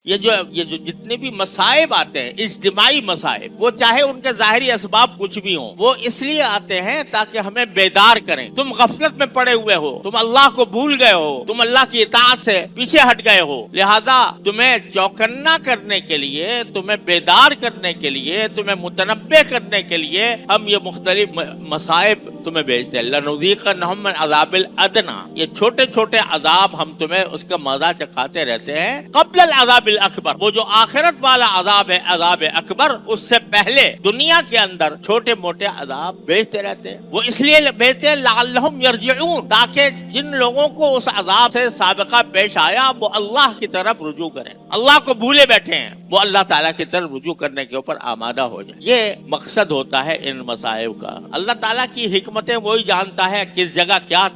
یہ جو جتنے بھی مصائب آتے ہیں اجتماعی مصائب، وہ چاہے ان کے ظاہری اسباب کچھ بھی ہوں، وہ اس لیے آتے ہیں تاکہ ہمیں بیدار کریں۔ تم غفلت میں پڑے ہوئے ہو، تم اللہ کو بھول گئے ہو، تم اللہ کی اطاعت سے پیچھے ہٹ گئے ہو، لہذا تمہیں چوکنا کرنے کے لیے، تمہیں بیدار کرنے کے لیے، تمہیں متنبہ کرنے کے لیے ہم یہ مختلف مصائب تمہیں بھیجتے ہیں۔ لَنُذِيقَنَّهُم مِّنْ عَذَابِ الْأَدْنَىٰ، یہ چھوٹے چھوٹے عذاب ہم تمہیں اس کا مزہ چکھاتے رہتے ہیں، قبل العذاب الاکبر، وہ جو آخرت والا عذاب ہے عذاب اکبر، اس سے پہلے دنیا کے اندر چھوٹے موٹے عذاب بھیجتے رہتے ہیں۔ وہ اس لیے بھیجتے ہیں لعلہم یرجعون، تاکہ جن لوگوں کو اس عذاب سے سابقہ پیش آیا وہ اللہ کی طرف رجوع کریں، اللہ کو بھولے بیٹھے ہیں، وہ اللہ تعالیٰ کی طرف رجوع کرنے کے اوپر آمادہ ہو جائیں۔ یہ مقصد ہوتا ہے ان مصائب کا۔ اللہ تعالیٰ کی حکمتیں وہی جانتا ہے، کس جگہ کیا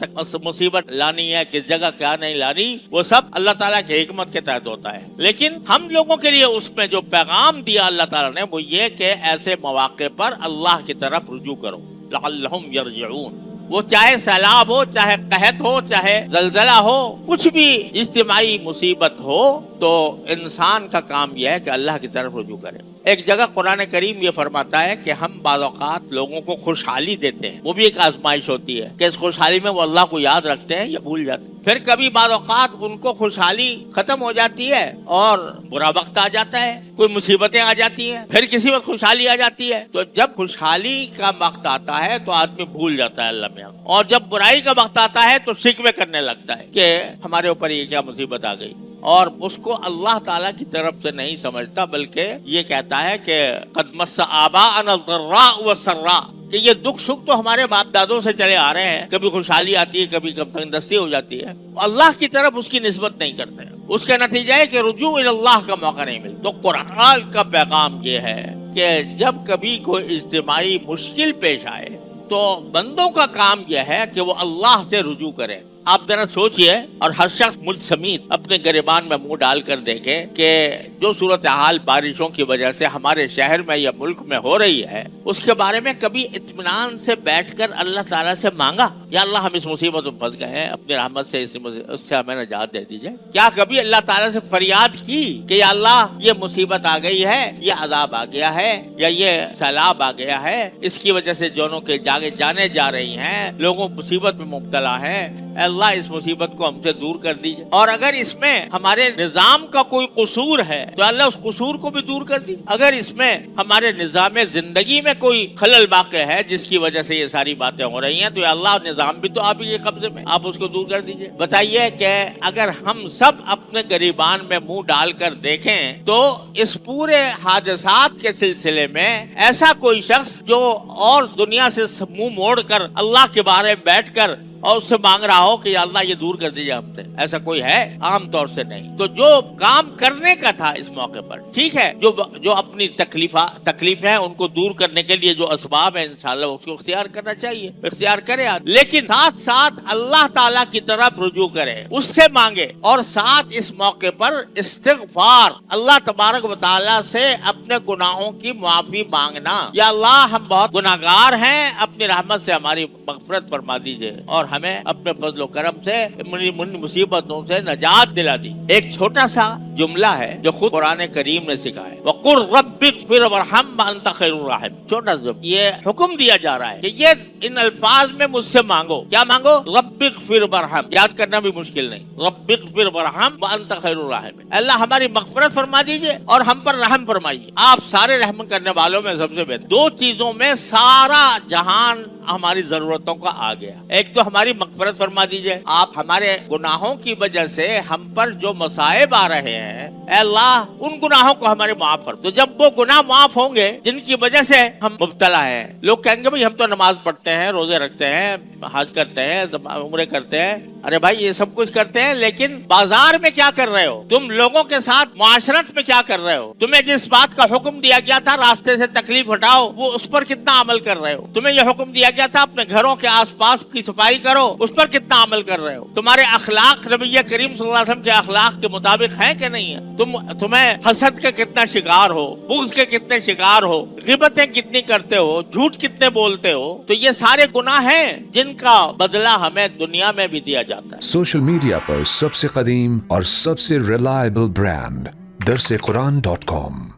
مصیبت لانی ہے، کس جگہ کیا نہیں لانی، وہ سب اللہ تعالیٰ کی حکمت کے تحت ہوتا ہے۔ لیکن ہم لوگوں کے لیے اس میں جو پیغام دیا اللہ تعالیٰ نے وہ یہ کہ ایسے مواقع پر اللہ کی طرف رجوع کرو، لعلہم یرجعون۔ وہ چاہے سیلاب ہو، چاہے قحط ہو، چاہے زلزلہ ہو، کچھ بھی اجتماعی مصیبت ہو، تو انسان کا کام یہ ہے کہ اللہ کی طرف رجوع کرے۔ ایک جگہ قرآن کریم یہ فرماتا ہے کہ ہم بعض اوقات لوگوں کو خوشحالی دیتے ہیں، وہ بھی ایک آزمائش ہوتی ہے کہ اس خوشحالی میں وہ اللہ کو یاد رکھتے ہیں یا بھول جاتے ہیں۔ پھر کبھی بعض اوقات ان کو خوشحالی ختم ہو جاتی ہے اور برا وقت آ جاتا ہے، کوئی مصیبتیں آ جاتی ہیں، پھر کسی وقت خوشحالی آ جاتی ہے۔ تو جب خوشحالی کا وقت آتا ہے تو آدمی بھول جاتا ہے اللہ میں، اور جب برائی کا وقت آتا ہے تو شکوے کرنے لگتا ہے کہ ہمارے اوپر یہ کیا مصیبت آ گئی، اور اس کو اللہ تعالیٰ کی طرف سے نہیں سمجھتا، بلکہ یہ کہتا ہے کہ قد مس آباءنا الضراء والسراء، کہ یہ دکھ سکھ تو ہمارے باپ دادوں سے چلے آ رہے ہیں، کبھی خوشحالی آتی ہے، کبھی تنگدستی ہو جاتی ہے، اللہ کی طرف اس کی نسبت نہیں کرتے۔ اس کا نتیجہ ہے کہ رجوع اللہ کا موقع نہیں ملتا۔ تو قرآن کا پیغام یہ ہے کہ جب کبھی کوئی اجتماعی مشکل پیش آئے تو بندوں کا کام یہ ہے کہ وہ اللہ سے رجوع کریں۔ آپ ذرا سوچئے، اور ہر شخص مجھ سمیت اپنے گریبان میں منہ ڈال کر دیکھے کہ جو صورتحال بارشوں کی وجہ سے ہمارے شہر میں یا ملک میں ہو رہی ہے، اس کے بارے میں کبھی اطمینان سے بیٹھ کر اللہ تعالیٰ سے مانگا، یا اللہ ہم اس مصیبت میں پھنس گئے ہیں، اپنی رحمت سے اس سے ہمیں نجات دے دیجئے؟ کیا کبھی اللہ تعالیٰ سے فریاد کی کہ یا اللہ یہ مصیبت آ گئی ہے، یہ عذاب آ گیا ہے، یا یہ سیلاب آ گیا ہے، اس کی وجہ سے جونوں کے جانے جا رہی ہیں، لوگوں مصیبت میں مبتلا ہیں، اے اللہ اس مصیبت کو ہم سے دور کر دیجئے؟ اور اگر اس میں ہمارے نظام کا کوئی قصور ہے تو اللہ اس قصور کو بھی دور کر دیجئے۔ اگر اس میں ہمارے نظام زندگی میں کوئی خلل واقع ہے جس کی وجہ سے یہ ساری باتیں ہو رہی ہیں، تو یا اللہ نظام بھی تو آپ ہی کے قبضے میں، آپ اس کو دور کر دیجئے۔ بتائیے کہ اگر ہم سب اپنے گریبان میں منہ ڈال کر دیکھیں تو اس پورے حادثات کے سلسلے میں ایسا کوئی شخص جو اور دنیا سے منہ موڑ کر اللہ کے بارے میں بیٹھ کر اور اس سے مانگ رہا ہو کہ یا اللہ یہ دور کر دیجیے ہم سے، ایسا کوئی ہے؟ عام طور سے نہیں۔ تو جو کام کرنے کا تھا اس موقع پر، ٹھیک ہے، جو اپنی تکلیف ہے ان کو دور کرنے کے لیے جو اسباب ہیں انشاءاللہ اس کو اختیار کرنا چاہیے، اختیار کرے، لیکن ساتھ ساتھ اللہ تعالیٰ کی طرف رجوع کرے، اس سے مانگے، اور ساتھ اس موقع پر استغفار، اللہ تبارک و تعالیٰ سے اپنے گناہوں کی معافی مانگنا، یا اللہ ہم بہت گناہگار ہیں، اپنی رحمت سے ہماری مغفرت فرما دیجئے اور ہمیں اپنے فضل و کرم سے مصیبتوں سے نجات دلا دی۔ ایک چھوٹا سا جملہ ہے جو خود قرآن کریم نے سکھایا ہے، وَقُلْ رَبِّ اغْفِرْ وَارْحَمْ وَأَنْتَ خَيْرُ الرَّاحِمِينَ۔ چھوٹا سا یہ حکم دیا جا رہا ہے کہ یہ ان الفاظ میں مجھ سے مانگو، کیا مانگو؟ رَبِّ اغْفِرْ وَارْحَمْ، یاد کرنا بھی مشکل نہیں، رَبِّ اغْفِرْ وَارْحَمْ وَأَنْتَ خَيْرُ الرَّاحِمِينَ، اللہ ہماری مغفرت فرما دیجئے اور ہم پر رحم فرمائیے، آپ سارے رحم کرنے والوں میں سب سے بہتر۔ دو چیزوں میں سارا جہان ہماری ضرورتوں کا آ گیا، ایک تو ہماری مغفرت فرما دیجئے، آپ ہمارے گناہوں کی وجہ سے ہم پر جو مصائب آ رہے ہیں، اے اللہ ان گناہوں کو ہمارے معاف فرما۔ تو جب وہ گناہ معاف ہوں گے جن کی وجہ سے ہم مبتلا ہیں، لوگ کہیں گے بھئی ہم تو نماز پڑھتے ہیں، روزے رکھتے ہیں، حج کرتے ہیں، عمرے کرتے ہیں، ارے بھائی یہ سب کچھ کرتے ہیں، لیکن بازار میں کیا کر رہے ہو تم؟ لوگوں کے ساتھ معاشرت میں کیا کر رہے ہو؟ تمہیں جس بات کا حکم دیا گیا تھا راستے سے تکلیف ہٹاؤ، وہ اس پر کتنا عمل کر رہے ہو؟ تمہیں یہ حکم دیا گیا تھا اپنے گھروں کے آس پاس کی صفائی کرو، اس پر کتنا عمل کر رہے ہو؟ تمہارے اخلاق نبی کریم صلی اللہ علیہ وسلم کے اخلاق کے مطابق ہیں کہ نہیں ہیں؟ تمہیں حسد کے کتنا شکار ہو، بغض کے کتنے شکار ہو، غیبتیں کتنی کرتے ہو، جھوٹ کتنے بولتے ہو؟ تو یہ سارے گناہ ہیں جن کا بدلہ ہمیں دنیا میں بھی دیا جاتا ہے۔ سوشل میڈیا پر سب سے قدیم اور سب سے ریلائبل برانڈ درسقرآن.com